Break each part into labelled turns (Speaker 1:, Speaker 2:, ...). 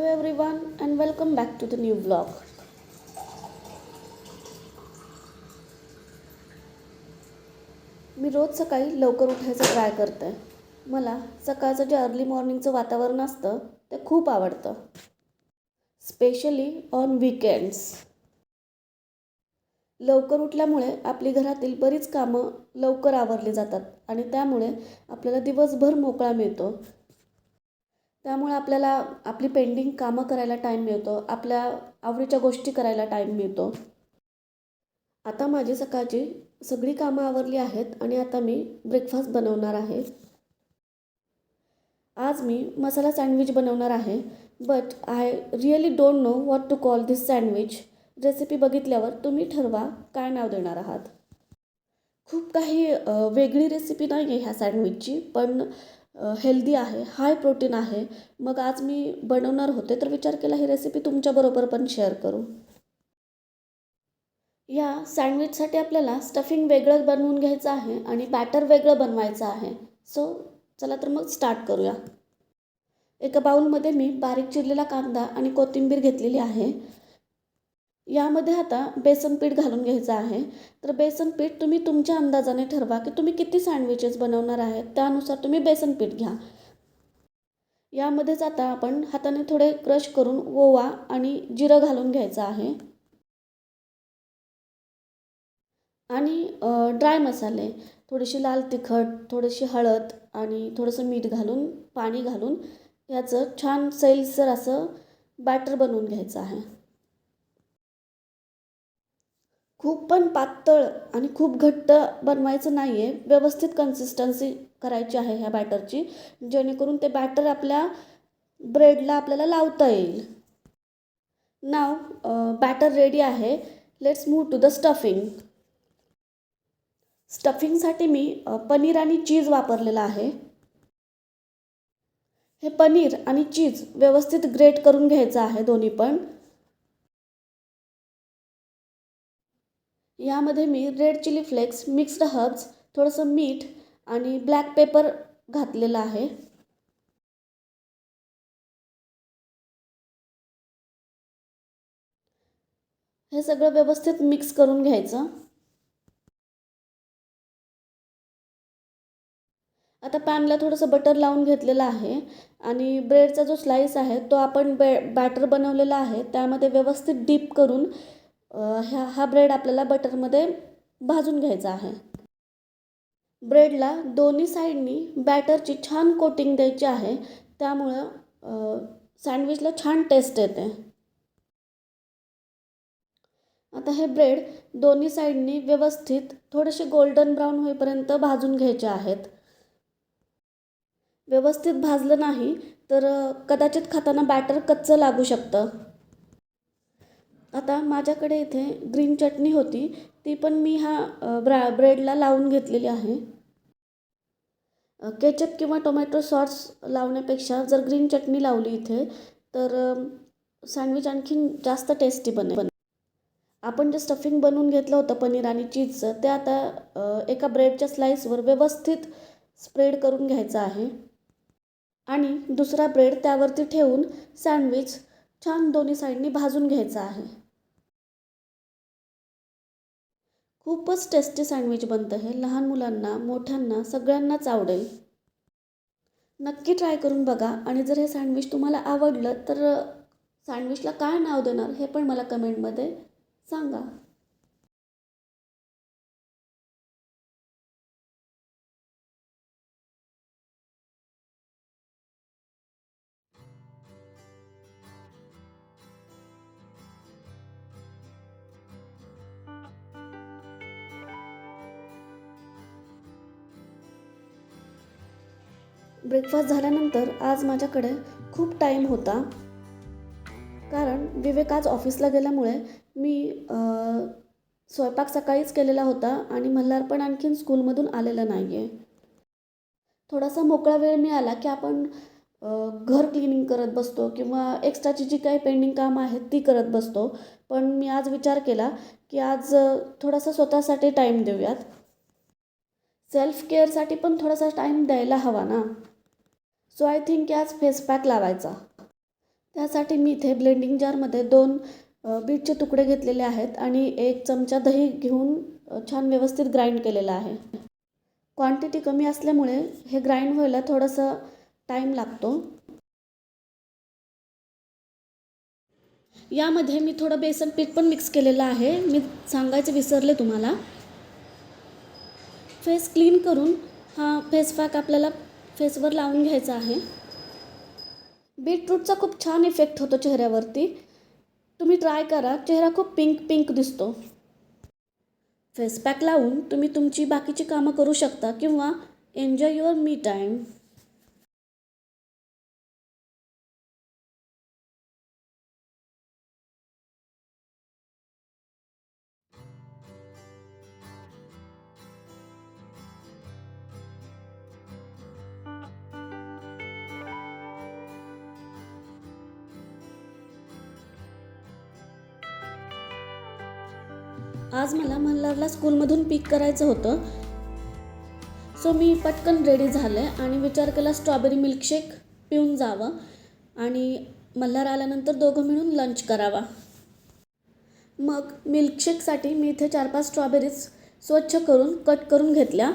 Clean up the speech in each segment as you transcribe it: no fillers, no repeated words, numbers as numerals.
Speaker 1: everyone and welcome back to the new vlog. मी रोज सकाळी लवकर उठायचं ट्राय करते. मला सकाळचं जे अर्ली मॉर्निंगचं वातावरण असतं ते खूप आवडतं. Specially on weekends. लवकर उठल्यामुळे आपली घरातील बरीच कामं लवकर आवरली जातात आणि त्यामुळे आपल्याला दिवसभर मोकळा मिळतो. त्यामुळे आपल्याला आपली पेंडिंग कामं करायला टाईम मिळतो, आपल्या आवडीच्या गोष्टी करायला टाईम मिळतो. आता माझी सकाळची सगळी कामं आवरली आहेत आणि आता मी ब्रेकफास्ट बनवणार आहे. आज मी मसाला सँडविच बनवणार आहे. But I really don't know what to call this sandwich. Recipe बघितल्यावर तुम्ही ठरवा काय नाव देणार आहात. खूप काही वेगळी रेसिपी नाही आहे ह्या सँडविचची, पण हेल्दी आहे, हाय प्रोटीन आहे. मग आज मी बनवणार होते तर विचार केला ही रेसिपी तुमच्याबरोबर पण शेअर करू. या सँडविचसाठी आपल्याला स्टफिंग वेगळं बनवून घ्यायचं आहे आणि बॅटर वेगळं बनवायचं आहे. सो चला तर मग स्टार्ट करूया. एका बाउलमध्ये मी बारीक चिरलेला कांदा आणि कोथिंबीर घेतलेली आहे. यामध्ये आता बेसन पीठ घालून घ्यायचं आहे. तर बेसन पीठ तुम्ही तुमच्या अंदाजाने ठरवा की तुम्ही किती सँडविचेस बनवणार आहेत, त्यानुसार तुम्ही बेसन पीठ घ्या. यामध्येच आता आपण हाताने थोडे क्रश करून ओवा आणि जिरं घालून घ्यायचं आहे. आणि ड्राय मसाले, थोडीशी लाल तिखट, थोडीशी हळद आणि थोडंसं मीठ घालून पाणी घालून याचं छान सैलसर असं बॅटर बनवून घ्यायचं आहे. खूप पण पातळ आणि खूप घट्ट बनवायचं नाही आहे. व्यवस्थित कन्सिस्टन्सी करायची आहे ह्या बॅटरची, जेणेकरून ते बॅटर आपल्या ब्रेडला आपल्याला लावता येईल. नाव बॅटर रेडी आहे. Let's move to the stuffing. स्टफिंगसाठी मी पनीर आणि चीज वापरलेला आहे. हे पनीर आणि चीज व्यवस्थित ग्रेट करून घ्यायचं आहे दोन्ही पण. यामध्ये मी red chilli flakes, mixed herbs, थोडंसं मीठ आणि ब्लॅक पेपर घातलेलं आहे. हे सगळं व्यवस्थित मिक्स करून घ्यायचं. आता पॅनला थोडंसं बटर लावून घेतलेलं आहे आणि ब्रेडचा जो स्लाइस आहे तो आपण बॅटर बनवलेला आहे त्यामध्ये व्यवस्थित डीप करून हा ब्रेड आपल्याला बटरमध्ये भाजून घ्यायचा आहे. ब्रेडला दोन्ही साईडनी बॅटरची छान कोटिंग द्यायची आहे, त्यामुळं सँडविचला छान टेस्ट येते. आता हे ब्रेड दोन्ही साईडनी व्यवस्थित थोडेसे गोल्डन ब्राऊन होईपर्यंत भाजून घ्यायचे आहेत. व्यवस्थित भाजलं नाही तर कदाचित खाताना बॅटर कच्चं लागू शकतं. आता माझ्याकडे इथे ग्रीन चटणी होती, ती पण मी ब्रेडला लावून घेतलेली आहे. केचप किंवा टोमॅटो सॉस लावण्यापेक्षा जर ग्रीन चटणी लावली इथे तर सँडविच आणखीन जास्त टेस्टी बनेल. आपण जे स्टफिंग बनवून घेतलं होतं पनीर आणि चीजचं, ते आता एका ब्रेडच्या स्लाइसवर व्यवस्थित स्प्रेड करून घ्यायचं आहे आणि दुसरा ब्रेड त्यावरती ठेवून सँडविच छान दोन्ही साईडनी भाजून घ्यायचं आहे. खूपच टेस्टी सँडविच बनतं हे. लहान मुलांना, मोठ्यांना सगळ्यांनाच आवडेल. नक्की ट्राय करून बघा आणि जर हे सँडविच तुम्हाला आवडलं तर सँडविचला काय नाव देणार हे पण मला कमेंटमध्ये सांगा. ब्रेकफास्ट झाल्यानंतर आज माझ्याकडे खूप टाईम होता, कारण विवेक आज ऑफिसला गेल्यामुळे मी स्वयंपाक सकाळीच केलेला होता आणि मल्हार पण आणखीन स्कूलमधून आलेला नाही आहे. थोडासा मोकळा वेळ मिळाला की आपण घर क्लिनिंग करत बसतो किंवा एक्स्ट्राची जी काही पेंडिंग कामं आहेत ती करत बसतो. पण मी आज विचार केला की आज थोडासा स्वतःसाठी टाईम देऊयात. सेल्फ केअरसाठी पण थोडासा टाईम द्यायला हवा ना. सो आय थिंक की आज फेस पॅक लावायचा. त्यासाठी मी इथे ब्लेंडिंग जारमध्ये 2 बीटचे तुकडे घेतलेले आहेत आणि 1 चमचा दही घेऊन छान व्यवस्थित ग्राइंड केलेलं आहे. क्वांटिटी कमी असल्यामुळे हे ग्राइंड व्हायला थोडंसं टाईम लागतो. यामध्ये मी थोडं बेसन पीठ पण मिक्स केलेलं आहे. मी सांगायचं विसरले तुम्हाला. फेस क्लीन करून हा फेस पॅक आपल्याला फेसवर लावून घ्यायचा आहे. बीटरूटचा खूप छान इफेक्ट होतो चेहऱ्यावरती. तुम्ही ट्राय करा. चेहरा खूप पिंक पिंक दिसतो. फेस पॅक लावून तुम्ही तुमची बाकीची कामं करू शकता किंवा एन्जॉय युअर मी टाईम. आज मला मल्हारला स्कूलमधून पिक करायचं होतं. सो मी पटकन रेडी झाले आणि विचार केला स्ट्रॉबेरी मिल्कशेक पिऊन जावं आणि मल्हार आल्यानंतर दोघं मिळून लंच करावा. मग मिल्कशेकसाठी मी इथे 4-5 स्ट्रॉबेरीज स्वच्छ करून कट करून घेतल्या.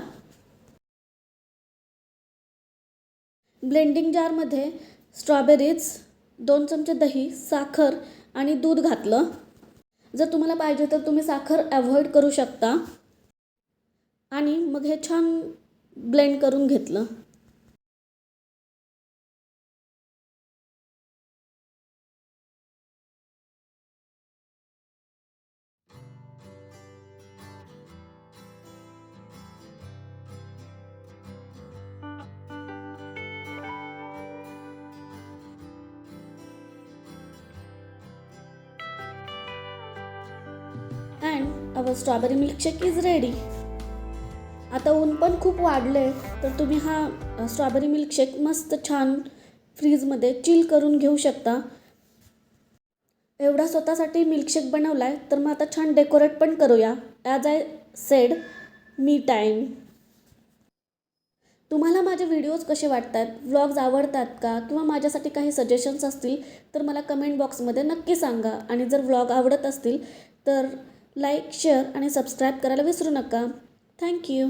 Speaker 1: ब्लेंडिंग जारमध्ये स्ट्रॉबेरीज, 2 चमचे दही, साखर आणि दूध घातलं. जर तुम्हाला पाहिजे तर तुम्ही साखर अव्हॉइड करू शकता. आणि मग हे छान ब्लेंड करून घेतलं. And our strawberry milkshake is ready. आता ऊन पण खूप वाढले तर तुम्ही हा स्ट्रॉबेरी मिल्कशेक मस्त छान फ्रीजमध्ये चिल करून घेऊ शकता. एवढा स्वतःसाठी मिल्कशेक बनवला आहे तर मग आता छान डेकोरेट पण करूया. As I said, me time. तुम्हाला माझे व्हिडिओज कसे वाटतात, व्लॉग्स आवडतात का किंवा माझ्यासाठी काही सजेशन्स असतील तर मला कमेंट बॉक्समध्ये नक्की सांगा. आणि जर व्लॉग आवडत असतील तर लाईक, शेअर आणि सबस्क्राईब करायला विसरू नका. थँक्यू.